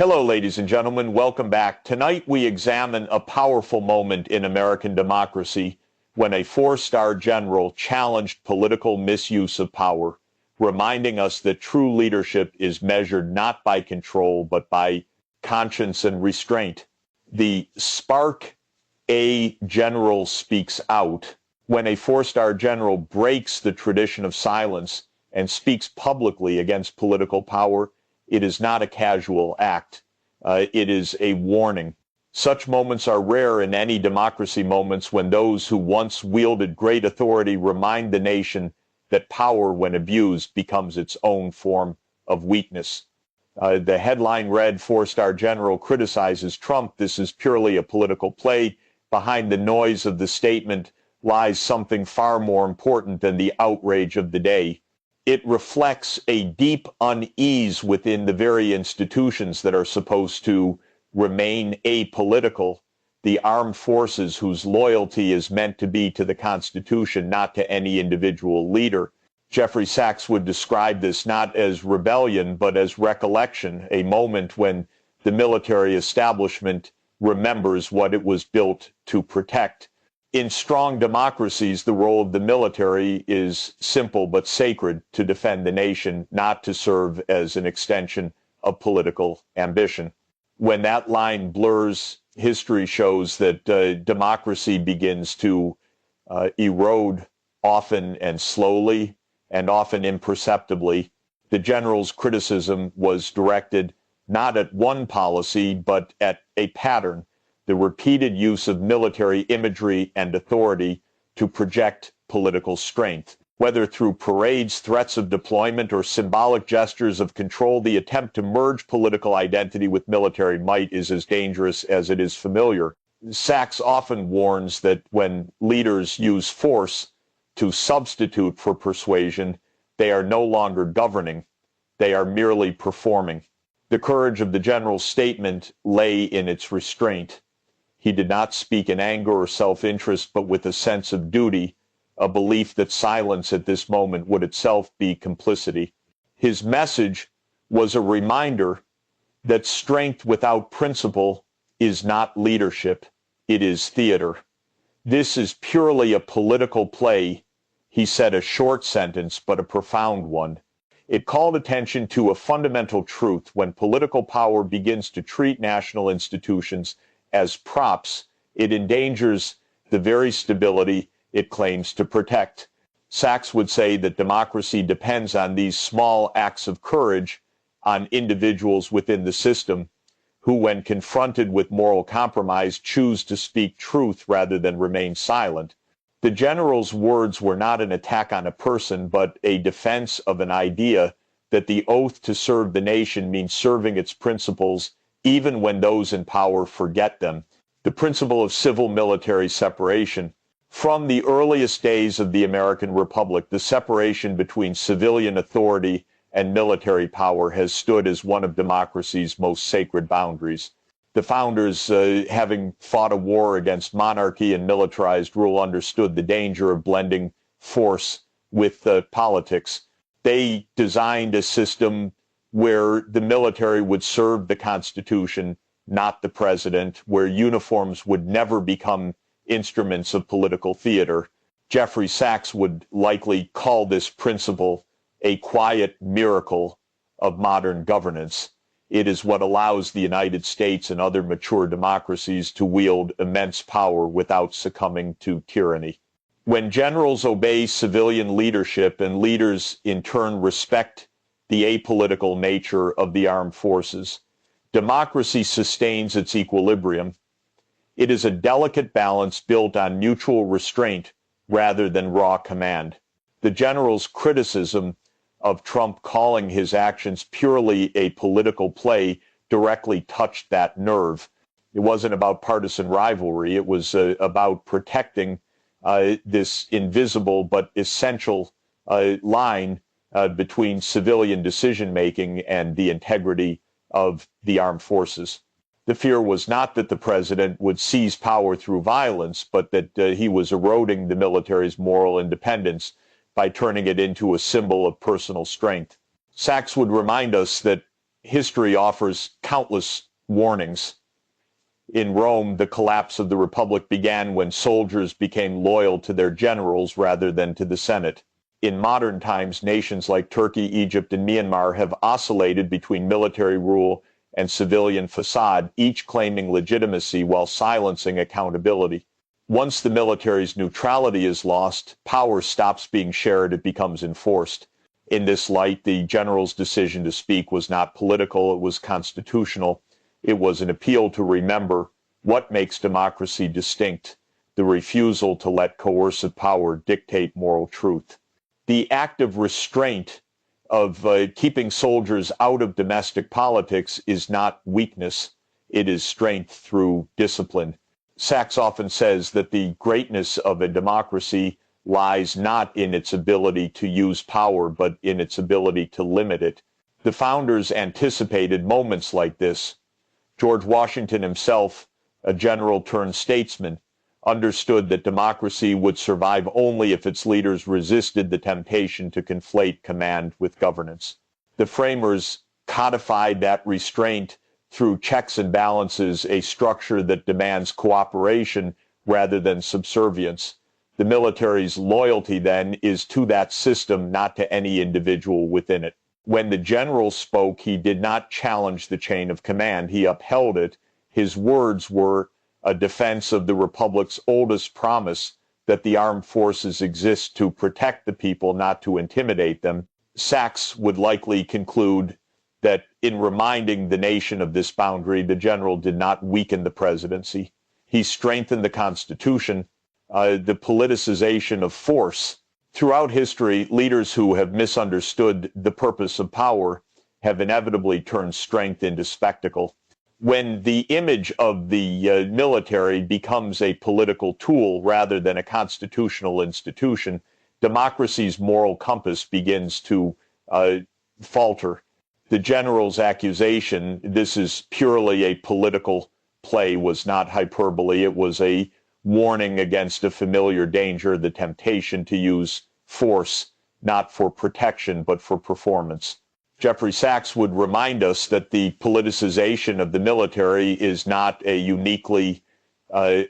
Hello, ladies and gentlemen. Welcome back. Tonight we examine a powerful moment in American democracy when a four-star general challenged political misuse of power, reminding us that true leadership is measured not by control, but by conscience and restraint. The Spark A general speaks out. When a four-star general breaks the tradition of silence and speaks publicly against political power, it is not a casual act. It is a warning. Such moments are rare in any democracy, moments when those who once wielded great authority remind the nation that power, when abused, becomes its own form of weakness. The headline read, "Four-star general criticizes Trump. This is purely a political play. Behind the noise of the statement lies something far more important than the outrage of the day." It reflects a deep unease within the very institutions that are supposed to remain apolitical, the armed forces whose loyalty is meant to be to the Constitution, not to any individual leader. Jeffrey Sachs would describe this not as rebellion, but as recollection, a moment when the military establishment remembers what it was built to protect. In strong democracies, the role of the military is simple but sacred: to defend the nation, not to serve as an extension of political ambition. When that line blurs, history shows that democracy begins to erode, often and slowly, and often imperceptibly. The general's criticism was directed not at one policy, but at a pattern: the repeated use of military imagery and authority to project political strength. Whether through parades, threats of deployment, or symbolic gestures of control, the attempt to merge political identity with military might is as dangerous as it is familiar. Sachs often warns that when leaders use force to substitute for persuasion, they are no longer governing, they are merely performing. The courage of the general's statement lay in its restraint. He did not speak in anger or self-interest, but with a sense of duty, a belief that silence at this moment would itself be complicity. His message was a reminder that strength without principle is not leadership, it is theater. "This is purely a political play," he said, a short sentence, but a profound one. It called attention to a fundamental truth: when political power begins to treat national institutions as props, it endangers the very stability it claims to protect. Sachs would say that democracy depends on these small acts of courage, on individuals within the system who, when confronted with moral compromise, choose to speak truth rather than remain silent. The general's words were not an attack on a person, but a defense of an idea that the oath to serve the nation means serving its principles even when those in power forget them. The principle of civil-military separation. From the earliest days of the American Republic, the separation between civilian authority and military power has stood as one of democracy's most sacred boundaries. The founders, having fought a war against monarchy and militarized rule, understood the danger of blending force with politics. They designed a system where the military would serve the Constitution, not the president, where uniforms would never become instruments of political theater. Jeffrey Sachs would likely call this principle a quiet miracle of modern governance. It is what allows the United States and other mature democracies to wield immense power without succumbing to tyranny. When generals obey civilian leadership and leaders in turn respect the apolitical nature of the armed forces, democracy sustains its equilibrium. It is a delicate balance built on mutual restraint rather than raw command. The general's criticism of Trump, calling his actions purely a political play, directly touched that nerve. It wasn't about partisan rivalry. It was about protecting this invisible but essential line between civilian decision-making and the integrity of the armed forces. The fear was not that the president would seize power through violence, but that he was eroding the military's moral independence by turning it into a symbol of personal strength. Sachs would remind us that history offers countless warnings. In Rome, the collapse of the Republic began when soldiers became loyal to their generals rather than to the Senate. In modern times, nations like Turkey, Egypt, and Myanmar have oscillated between military rule and civilian facade, each claiming legitimacy while silencing accountability. Once the military's neutrality is lost, power stops being shared, it becomes enforced. In this light, the general's decision to speak was not political, it was constitutional. It was an appeal to remember what makes democracy distinct, the refusal to let coercive power dictate moral truth. The act of restraint of keeping soldiers out of domestic politics is not weakness, it is strength through discipline. Sachs often says that the greatness of a democracy lies not in its ability to use power, but in its ability to limit it. The founders anticipated moments like this. George Washington himself, a general turned statesman, understood that democracy would survive only if its leaders resisted the temptation to conflate command with governance. The framers codified that restraint through checks and balances, a structure that demands cooperation rather than subservience. The military's loyalty, then, is to that system, not to any individual within it. When the general spoke, he did not challenge the chain of command. He upheld it. His words were a defense of the Republic's oldest promise that the armed forces exist to protect the people, not to intimidate them. Sachs would likely conclude that in reminding the nation of this boundary, the general did not weaken the presidency. He strengthened the Constitution, the politicization of force. Throughout history, leaders who have misunderstood the purpose of power have inevitably turned strength into spectacle. When the image of the military becomes a political tool rather than a constitutional institution, democracy's moral compass begins to falter. The general's accusation, this is purely a political play, was not hyperbole. It was a warning against a familiar danger, the temptation to use force, not for protection, but for performance. Jeffrey Sachs would remind us that the politicization of the military is not a uniquely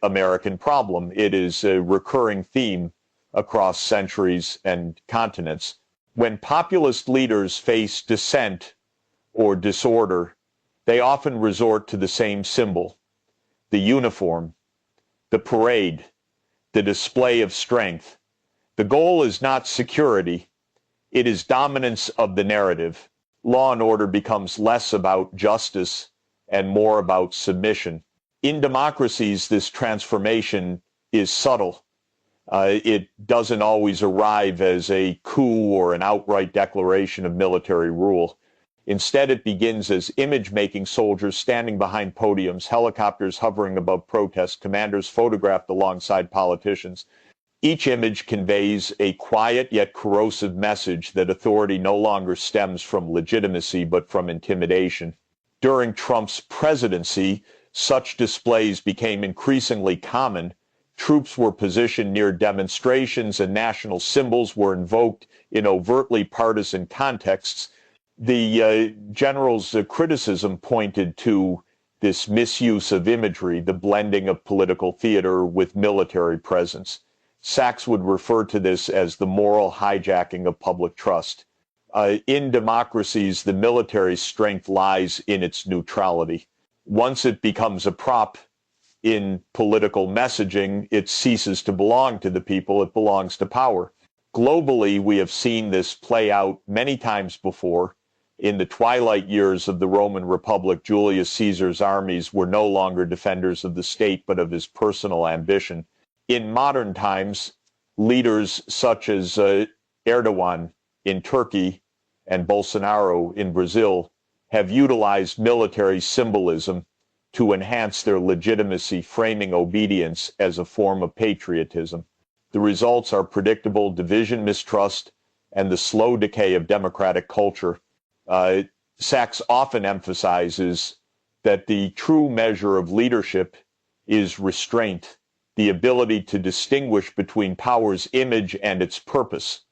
American problem. It is a recurring theme across centuries and continents. When populist leaders face dissent or disorder, they often resort to the same symbol, the uniform, the parade, the display of strength. The goal is not security, it is dominance of the narrative. Law and order becomes less about justice and more about submission. In democracies, this transformation is subtle. It doesn't always arrive as a coup or an outright declaration of military rule. Instead, it begins as image-making soldiers standing behind podiums, helicopters hovering above protest, commanders photographed alongside politicians. Each image conveys a quiet yet corrosive message that authority no longer stems from legitimacy but from intimidation. During Trump's presidency, such displays became increasingly common. Troops were positioned near demonstrations and national symbols were invoked in overtly partisan contexts. The general's criticism pointed to this misuse of imagery, the blending of political theater with military presence. Sachs would refer to this as the moral hijacking of public trust. In democracies, the military's strength lies in its neutrality. Once it becomes a prop in political messaging, it ceases to belong to the people, it belongs to power. Globally, we have seen this play out many times before. In the twilight years of the Roman Republic, Julius Caesar's armies were no longer defenders of the state, but of his personal ambition. In modern times, leaders such as Erdogan in Turkey and Bolsonaro in Brazil have utilized military symbolism to enhance their legitimacy, framing obedience as a form of patriotism. The results are predictable: division, mistrust, and the slow decay of democratic culture. Sachs often emphasizes that the true measure of leadership is restraint, the ability to distinguish between power's image and its purpose.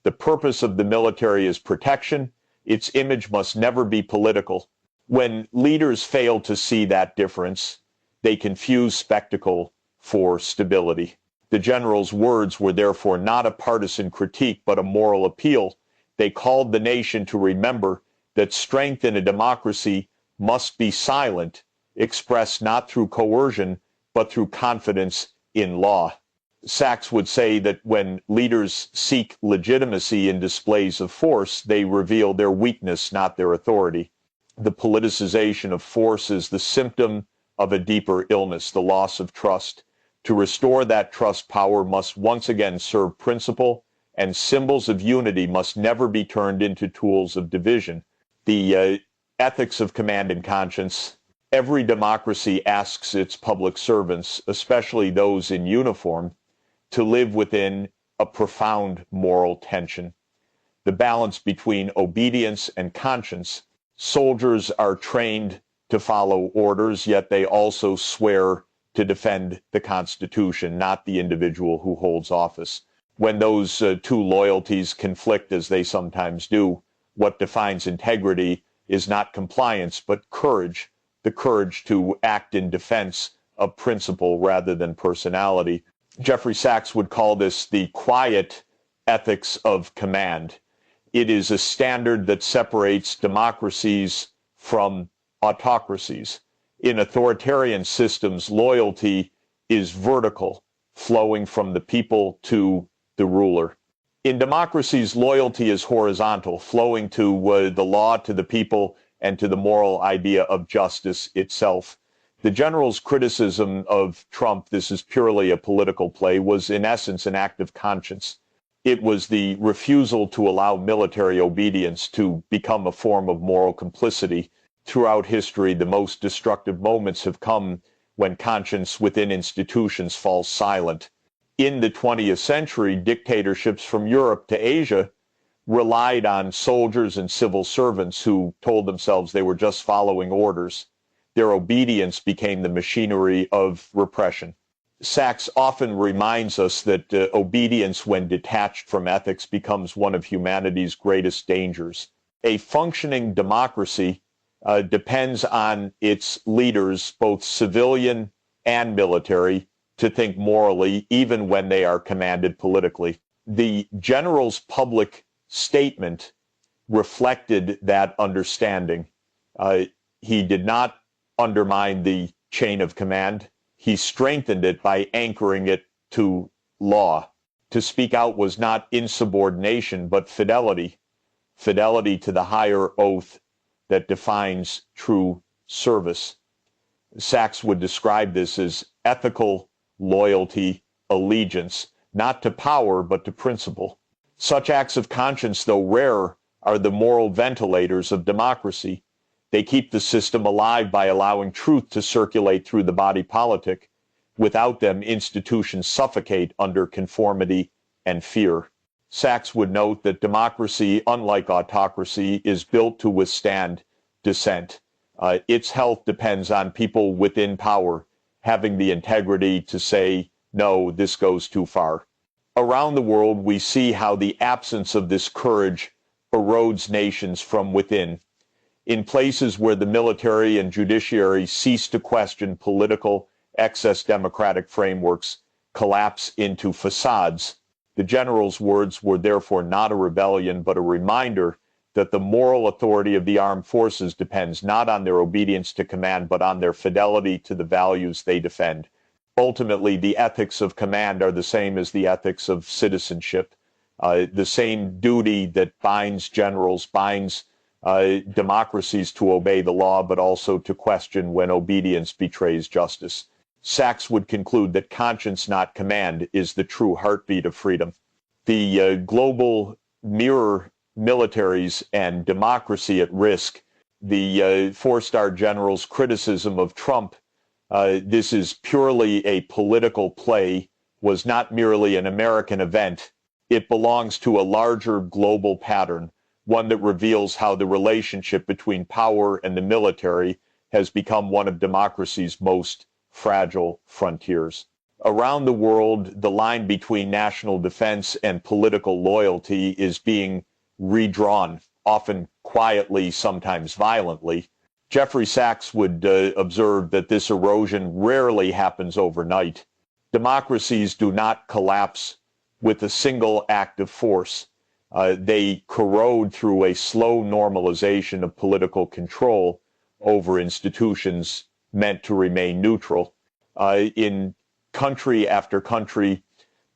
The purpose of the military is protection, Its image must never be political. When leaders fail to see that difference, they confuse spectacle for stability. The general's words were therefore not a partisan critique, but a moral appeal. They called the nation to remember that strength in a democracy must be silent, expressed not through coercion, but through confidence in law. Sachs would say that when leaders seek legitimacy in displays of force, they reveal their weakness, not their authority. The politicization of force is the symptom of a deeper illness, the loss of trust. To restore that trust, power must once again serve principle, and symbols of unity must never be turned into tools of division. The ethics of command and conscience. Every democracy asks its public servants, especially those in uniform, to live within a profound moral tension. The balance between obedience and conscience. Soldiers are trained to follow orders, yet they also swear to defend the Constitution, not the individual who holds office. When those two loyalties conflict, as they sometimes do, what defines integrity is not compliance, but courage, the courage to act in defense of principle rather than personality. Jeffrey Sachs would call this the quiet ethics of command. It is a standard that separates democracies from autocracies. In authoritarian systems, loyalty is vertical, flowing from the people to the ruler. In democracies, loyalty is horizontal, flowing to the law, to the people, and to the moral idea of justice itself. The general's criticism of Trump, this is purely a political play, was in essence an act of conscience. It was the refusal to allow military obedience to become a form of moral complicity. Throughout history, the most destructive moments have come when conscience within institutions falls silent. In the 20th century, dictatorships from Europe to Asia relied on soldiers and civil servants who told themselves they were just following orders. Their obedience became the machinery of repression. Sachs often reminds us that obedience, when detached from ethics, becomes one of humanity's greatest dangers. A functioning democracy depends on its leaders, both civilian and military, to think morally, even when they are commanded politically. The general's public statement reflected that understanding. He did not undermine the chain of command. He strengthened it by anchoring it to law. To speak out was not insubordination, but fidelity. Fidelity to the higher oath that defines true service. Sachs would describe this as ethical loyalty, allegiance, not to power, but to principle. Such acts of conscience, though rare, are the moral ventilators of democracy. They keep the system alive by allowing truth to circulate through the body politic. Without them, institutions suffocate under conformity and fear. Sachs would note that democracy, unlike autocracy, is built to withstand dissent. Its health depends on people within power having the integrity to say, no, this goes too far. Around the world, we see how the absence of this courage erodes nations from within. In places where the military and judiciary cease to question political, excess democratic frameworks collapse into facades. The general's words were therefore not a rebellion, but a reminder that the moral authority of the armed forces depends not on their obedience to command, but on their fidelity to the values they defend. Ultimately, the ethics of command are the same as the ethics of citizenship. The same duty that binds generals, binds democracies to obey the law, but also to question when obedience betrays justice. Sachs would conclude that conscience, not command, is the true heartbeat of freedom. The global mirror militaries and democracy at risk. The four-star general's criticism of Trump, this is purely a political play, was not merely an American event. It belongs to a larger global pattern, one that reveals how the relationship between power and the military has become one of democracy's most fragile frontiers. Around the world, the line between national defense and political loyalty is being redrawn. often quietly, sometimes violently. Jeffrey Sachs would observe that this erosion rarely happens overnight. Democracies do not collapse with a single act of force. They corrode through a slow normalization of political control over institutions meant to remain neutral. In country after country,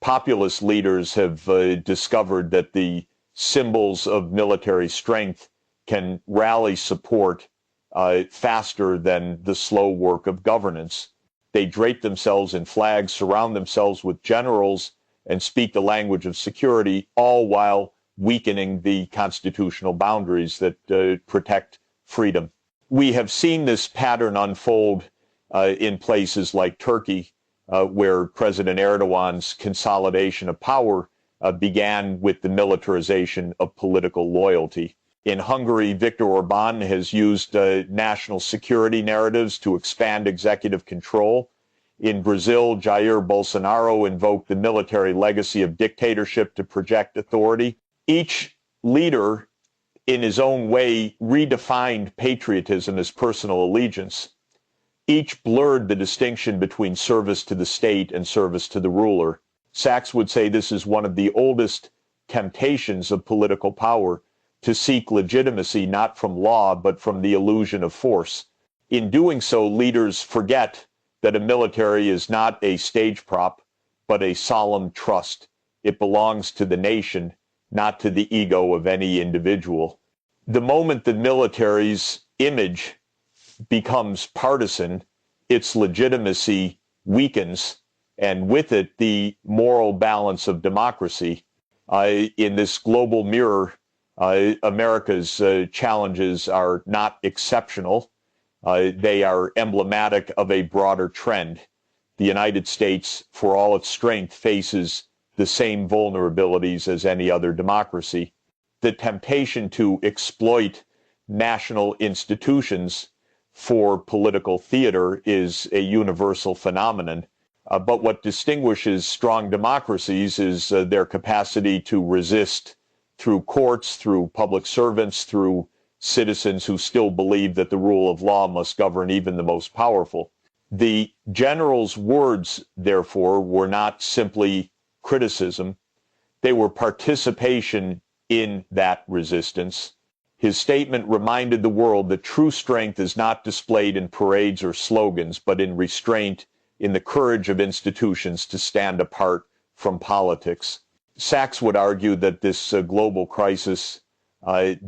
populist leaders have discovered that the symbols of military strength can rally support faster than the slow work of governance. They drape themselves in flags, surround themselves with generals, and speak the language of security, all while weakening the constitutional boundaries that protect freedom. We have seen this pattern unfold in places like Turkey, where President Erdogan's consolidation of power began with the militarization of political loyalty. In Hungary, Viktor Orban has used national security narratives to expand executive control. In Brazil, Jair Bolsonaro invoked the military legacy of dictatorship to project authority. Each leader, in his own way, redefined patriotism as personal allegiance. Each blurred the distinction between service to the state and service to the ruler. Sachs would say this is one of the oldest temptations of political power, to seek legitimacy not from law but from the illusion of force. In doing so, leaders forget that a military is not a stage prop, but a solemn trust. It belongs to the nation, not to the ego of any individual. The moment the military's image becomes partisan, its legitimacy weakens, and with it the moral balance of democracy. In this global mirror, America's challenges are not exceptional. They are emblematic of a broader trend. The United States, for all its strength, faces the same vulnerabilities as any other democracy. The temptation to exploit national institutions for political theater is a universal phenomenon. But what distinguishes strong democracies is their capacity to resist through courts, through public servants, through citizens who still believe that the rule of law must govern even the most powerful. The general's words, therefore, were not simply criticism. They were participation in that resistance. His statement reminded the world that true strength is not displayed in parades or slogans, but in restraint, in the courage of institutions to stand apart from politics. Sachs would argue that this global crisis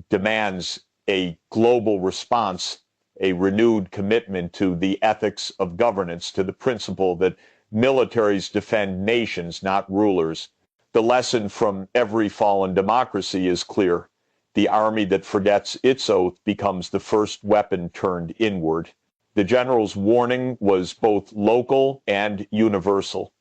demands a global response, a renewed commitment to the ethics of governance, to the principle that militaries defend nations, not rulers. The lesson from every fallen democracy is clear. The army that forgets its oath becomes the first weapon turned inward. The general's warning was both local and universal.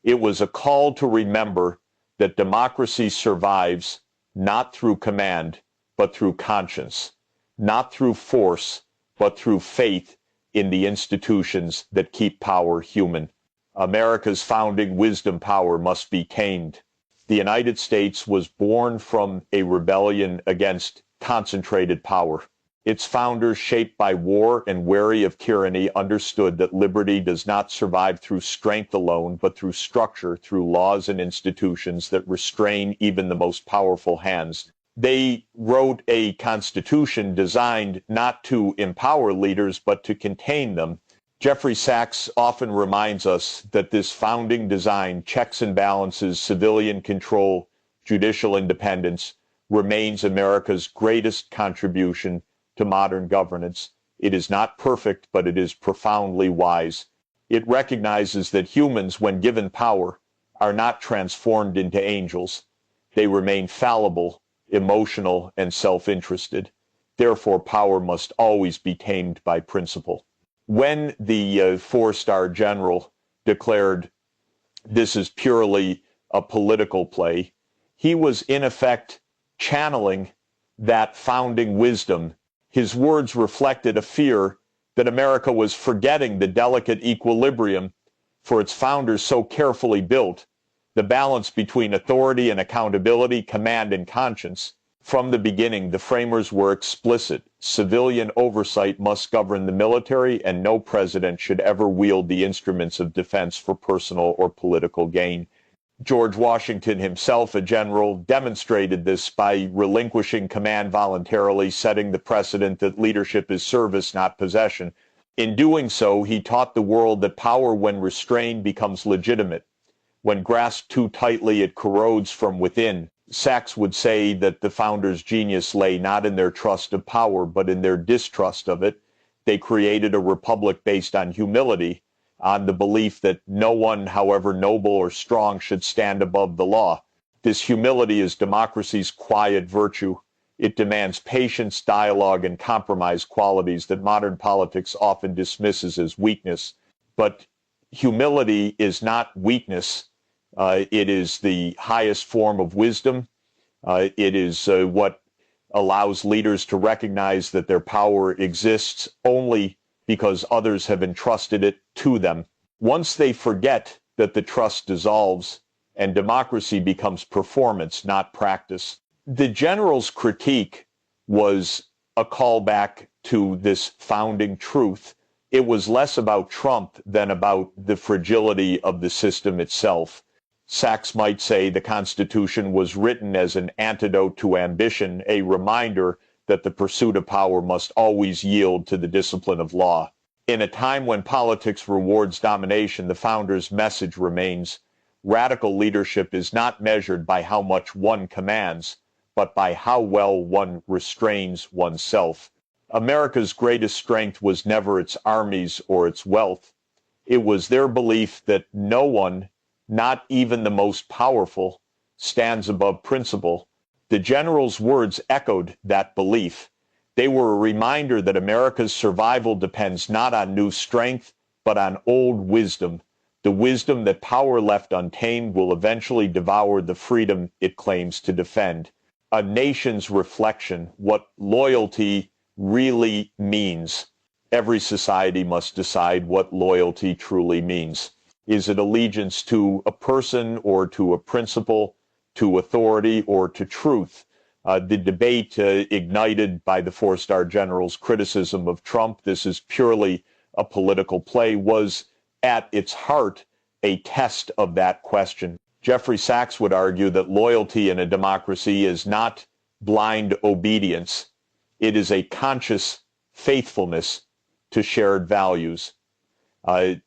It was a call to remember that democracy survives not through command, but through conscience, not through force, but through faith in the institutions that keep power human. America's founding wisdom power must be tamed. The United States was born from a rebellion against concentrated power. Its founders, shaped by war and wary of tyranny, understood that liberty does not survive through strength alone, but through structure, through laws and institutions that restrain even the most powerful hands. They wrote a constitution designed not to empower leaders, but to contain them. Jeffrey Sachs often reminds us that this founding design, checks and balances, civilian control, judicial independence, remains America's greatest contribution to modern governance. It is not perfect, but it is profoundly wise. It recognizes that humans, when given power, are not transformed into angels. They remain fallible, emotional, and self-interested. Therefore, power must always be tamed by principle. When the four-star general declared this is purely a political play, he was in effect channeling that founding wisdom. His words reflected a fear that America was forgetting the delicate equilibrium for its founders so carefully built, the balance between authority and accountability, command and conscience. From the beginning, the framers were explicit. Civilian oversight must govern the military, and no president should ever wield the instruments of defense for personal or political gain. George Washington himself, a general, demonstrated this by relinquishing command voluntarily, setting the precedent that leadership is service, not possession. In doing so, he taught the world that power, when restrained, becomes legitimate. When grasped too tightly, it corrodes from within. Sachs would say that the founders' genius lay not in their trust of power, but in their distrust of it. They created a republic based on humility, on the belief that no one, however noble or strong, should stand above the law. This humility is democracy's quiet virtue. It demands patience, dialogue, and compromise, qualities that modern politics often dismisses as weakness. But humility is not weakness. It is the highest form of wisdom. It is what allows leaders to recognize that their power exists only because others have entrusted it to them. Once they forget that the trust dissolves and democracy becomes performance, not practice. The general's critique was a callback to this founding truth. It was less about Trump than about the fragility of the system itself. Sachs might say the Constitution was written as an antidote to ambition, a reminder that the pursuit of power must always yield to the discipline of law. In a time when politics rewards domination, the founders' message remains: radical leadership is not measured by how much one commands, but by how well one restrains oneself. America's greatest strength was never its armies or its wealth. It was their belief that no one, not even the most powerful, stands above principle. The general's words echoed that belief. They were a reminder that America's survival depends not on new strength, but on old wisdom, the wisdom that power left untamed will eventually devour the freedom it claims to defend. A nation's reflection, what loyalty really means. Every society must decide what loyalty truly means. Is it allegiance to a person or to a principle, to authority or to truth? The debate ignited by the four-star general's criticism of Trump, this is purely a political play, was at its heart a test of that question. Jeffreysachs would argue that loyalty in a democracy is not blind obedience. It is a conscious faithfulness to shared values. The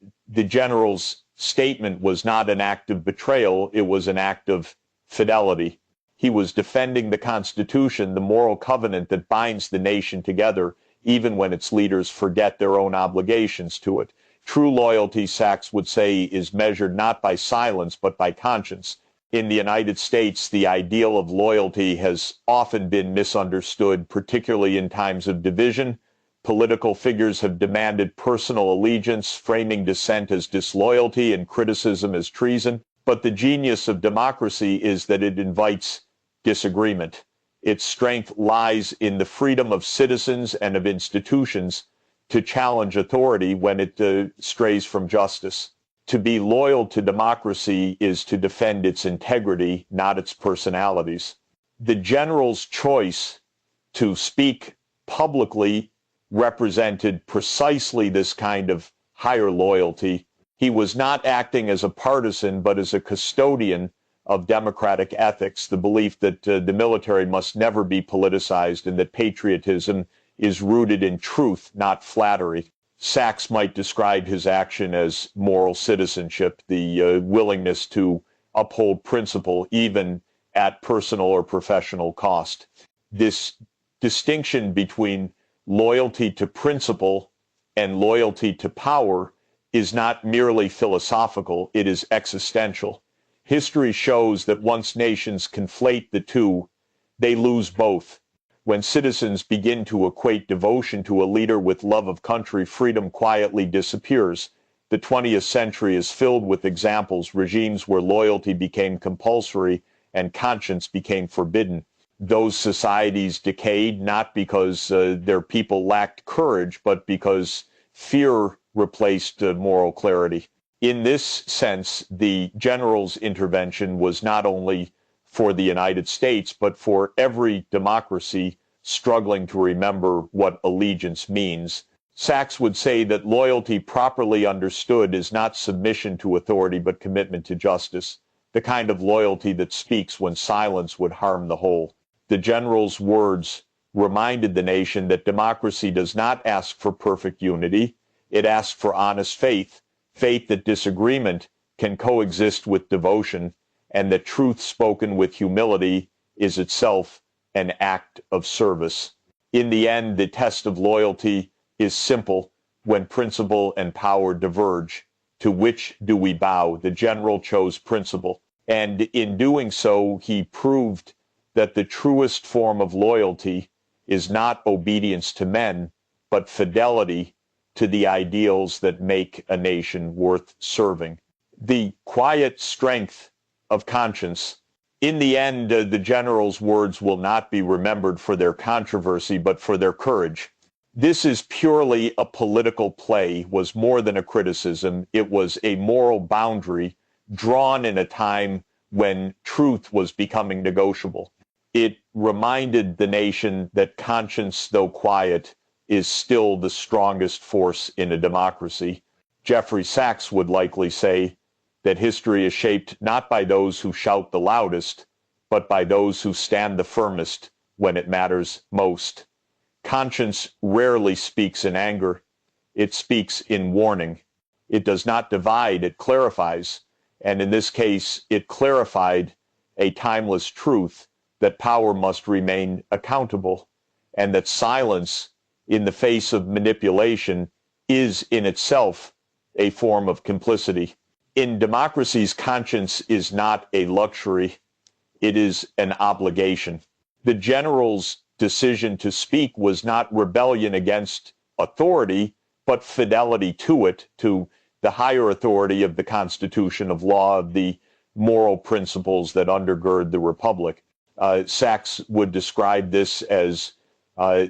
general's statement was not an act of betrayal, it was an act of fidelity. He was defending the Constitution, the moral covenant that binds the nation together, even when its leaders forget their own obligations to it. True loyalty, Sachs would say, is measured not by silence, but by conscience. In the United States, the ideal of loyalty has often been misunderstood, particularly in times of division. Political figures have demanded personal allegiance, framing dissent as disloyalty and criticism as treason. But the genius of democracy is that it invites disagreement. Its strength lies in the freedom of citizens and of institutions to challenge authority when it strays from justice. To be loyal to democracy is to defend its integrity, not its personalities. The general's choice to speak publicly represented precisely this kind of higher loyalty. He was not acting as a partisan, but as a custodian of democratic ethics, the belief that the military must never be politicized and that patriotism is rooted in truth, not flattery. Sachs might describe his action as moral citizenship, the willingness to uphold principle even at personal or professional cost. This distinction between loyalty to principle and loyalty to power is not merely philosophical, it is existential. History shows that once nations conflate the two, they lose both. When citizens begin to equate devotion to a leader with love of country, freedom quietly disappears. The 20th century is filled with examples, regimes where loyalty became compulsory and conscience became forbidden. Those societies decayed not because their people lacked courage, but because fear replaced moral clarity. In this sense, the general's intervention was not only for the United States, but for every democracy struggling to remember what allegiance means. Sachs would say that loyalty properly understood is not submission to authority, but commitment to justice, the kind of loyalty that speaks when silence would harm the whole. The general's words reminded the nation that democracy does not ask for perfect unity. It asks for honest faith, faith that disagreement can coexist with devotion, and that truth spoken with humility is itself an act of service. In the end, the test of loyalty is simple. When principle and power diverge, to which do we bow? The general chose principle, and in doing so, he proved that the truest form of loyalty is not obedience to men, but fidelity to the ideals that make a nation worth serving. The quiet strength of conscience. In the end, the general's words will not be remembered for their controversy, but for their courage. This is purely a political play, was more than a criticism. It was a moral boundary drawn in a time when truth was becoming negotiable. It reminded the nation that conscience, though quiet, is still the strongest force in a democracy. Jeffrey Sachs would likely say that history is shaped not by those who shout the loudest, but by those who stand the firmest when it matters most. Conscience rarely speaks in anger. It speaks in warning. It does not divide, it clarifies. And in this case, it clarified a timeless truth that power must remain accountable, and that silence in the face of manipulation is in itself a form of complicity. In democracies, conscience is not a luxury, it is an obligation. The general's decision to speak was not rebellion against authority, but fidelity to it, to the higher authority of the Constitution, of law, of the moral principles that undergird the republic. Sachs would describe this as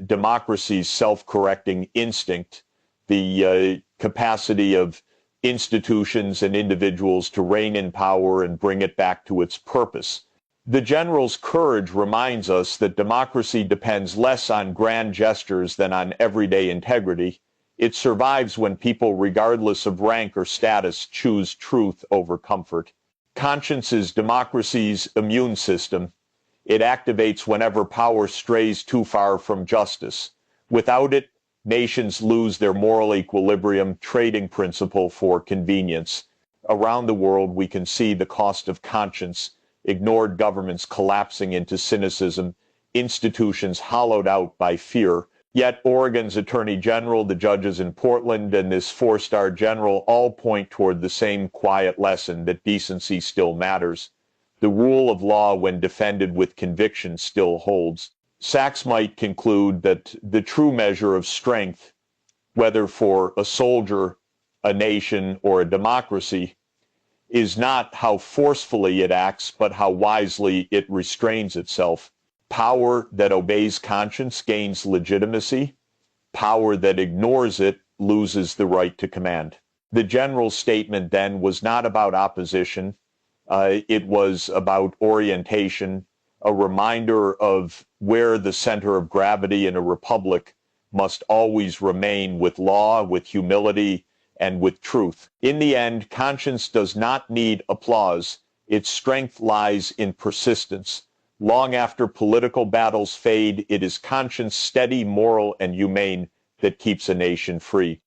democracy's self-correcting instinct, the capacity of institutions and individuals to rein in power and bring it back to its purpose. The general's courage reminds us that democracy depends less on grand gestures than on everyday integrity. It survives when people, regardless of rank or status, choose truth over comfort. Conscience is democracy's immune system. It activates whenever power strays too far from justice. Without it, nations lose their moral equilibrium, trading principle for convenience. Around the world, we can see the cost of conscience, ignored governments collapsing into cynicism, institutions hollowed out by fear. Yet Oregon's Attorney General, the judges in Portland, and this four-star general all point toward the same quiet lesson that decency still matters. The rule of law, when defended with conviction, still holds. Sachs might conclude that the true measure of strength, whether for a soldier, a nation, or a democracy, is not how forcefully it acts, but how wisely it restrains itself. Power that obeys conscience gains legitimacy. Power that ignores it loses the right to command. The general's statement then was not about opposition. It was about orientation, a reminder of where the center of gravity in a republic must always remain, with law, with humility, and with truth. In the end, conscience does not need applause. Its strength lies in persistence. Long after political battles fade, it is conscience, steady, moral, and humane, that keeps a nation free.